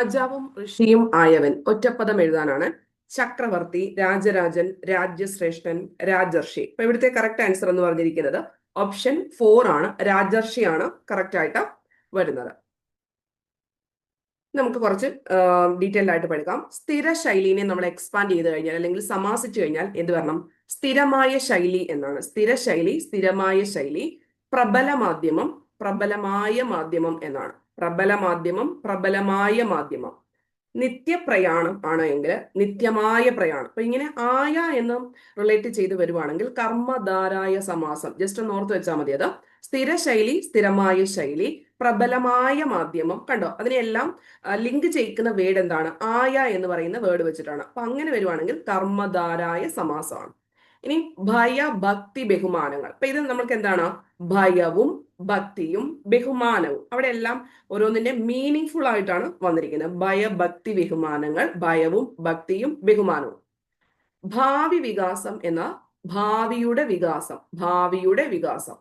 രാജാവും ഋഷിയും ആയവൻ ഒറ്റപ്പദം എഴുതാനാണ്. ചക്രവർത്തി, രാജരാജൻ, രാജ്യശ്രേഷ്ഠൻ, രാജർഷി. അപ്പൊ ഇവിടുത്തെ കറക്റ്റ് ആൻസർ എന്ന് പറഞ്ഞിരിക്കുന്നത് ഓപ്ഷൻ 4 ആണ്. രാജർഷിയാണ് കറക്റ്റ് ആയിട്ട് വരുന്നത്. നമുക്ക് കുറച്ച് ഡീറ്റെയിൽഡ് ആയിട്ട് പഠിക്കാം. സ്ഥിര ശൈലിനെ നമ്മൾ എക്സ്പാൻഡ് ചെയ്ത് കഴിഞ്ഞാൽ അല്ലെങ്കിൽ സമാസിച്ചു കഴിഞ്ഞാൽ എന്ത് വരണം? സ്ഥിരമായ ശൈലി എന്നാണ്. സ്ഥിര ശൈലി, സ്ഥിരമായ ശൈലി. പ്രബല മാധ്യമം, പ്രബലമായ മാധ്യമം എന്നാണ്. പ്രബല മാധ്യമം, പ്രബലമായ മാധ്യമം. നിത്യപ്രയാണം ആണ് എങ്കിൽ നിത്യമായ പ്രയാണം. അപ്പൊ ഇങ്ങനെ ആയ എന്ന് റിലേറ്റ് ചെയ്ത് വരുവാണെങ്കിൽ കർമ്മധാരായ സമാസം. ജസ്റ്റ് ഒന്ന് ഓർത്ത് വെച്ചാൽ മതി. അത് സ്ഥിരശൈലി, സ്ഥിരമായ ശൈലി, പ്രബലമായ മാധ്യമം. കണ്ടോ, അതിനെല്ലാം ലിങ്ക് ചെയ്യിക്കുന്ന വേർഡ് എന്താണ്? ആയ എന്ന് പറയുന്ന വേർഡ് വെച്ചിട്ടാണ്. അപ്പൊ അങ്ങനെ വരുവാണെങ്കിൽ കർമ്മധാരായ സമാസമാണ്. ഇനി ഭയ, ഭക്തി, ബഹുമാനങ്ങൾ. അപ്പൊ ഇത് നമ്മൾക്ക് എന്താണ്? ഭയവും ഭക്തിയും ബഹുമാനവും. അവിടെ എല്ലാം ഓരോന്നിന്റെ മീനിങ് ഫുൾ ആയിട്ടാണ് വന്നിരിക്കുന്നത്. ഭയ, ഭക്തി, ബഹുമാനങ്ങൾ. ഭയവും ഭക്തിയും ബഹുമാനവും. ഭാവി വികാസം എന്ന ഭാവിയുടെ വികാസം, ഭാവിയുടെ വികാസം.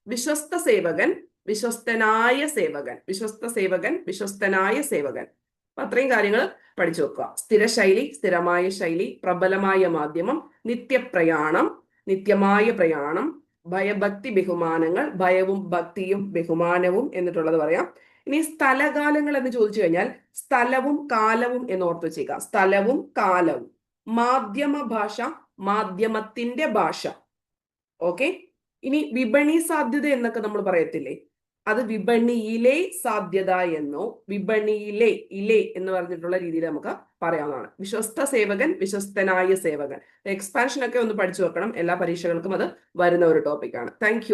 വിശ്വസ്ത സേവകൻ, വിശ്വസ്തനായ സേവകൻ. വിശ്വസ്ത സേവകൻ, വിശ്വസ്തനായ സേവകൻ. അപ്പൊ അത്രയും കാര്യങ്ങൾ പഠിച്ചു വെക്കുക. സ്ഥിരശൈലി, സ്ഥിരമായ ശൈലി, പ്രബലമായ മാധ്യമം, നിത്യപ്രയാണം, നിത്യമായ പ്രയാണം, ഭയഭക്തി ബഹുമാനങ്ങൾ, ഭയവും ഭക്തിയും ബഹുമാനവും എന്നിട്ടുള്ളത് പറയാം. ഇനി സ്ഥലകാലങ്ങൾ എന്ന് ചോദിച്ചു കഴിഞ്ഞാൽ സ്ഥലവും കാലവും എന്ന് ഓർത്ത് വെച്ചേക്കാം. സ്ഥലവും കാലവും. മാധ്യമ ഭാഷ, മാധ്യമത്തിന്റെ ഭാഷ. ഓക്കെ. ഇനി വിപണി സാധ്യത എന്നൊക്കെ നമ്മൾ പറയത്തില്ലേ, അത് വിപണിയിലെ സാധ്യത എന്നോ വിപണിയിലെ ഇലെ എന്ന് പറഞ്ഞിട്ടുള്ള രീതിയിൽ നമുക്ക് പറയാവുന്നതാണ്. വിശ്വസ്ത സേവകൻ, വിശ്വസ്തനായ സേവകൻ. എക്സ്പാൻഷൻ ഒക്കെ ഒന്ന് പഠിച്ചു വെക്കണം. എല്ലാ പരീക്ഷകൾക്കും അത് വരുന്ന ഒരു ടോപ്പിക്കാണ്. താങ്ക്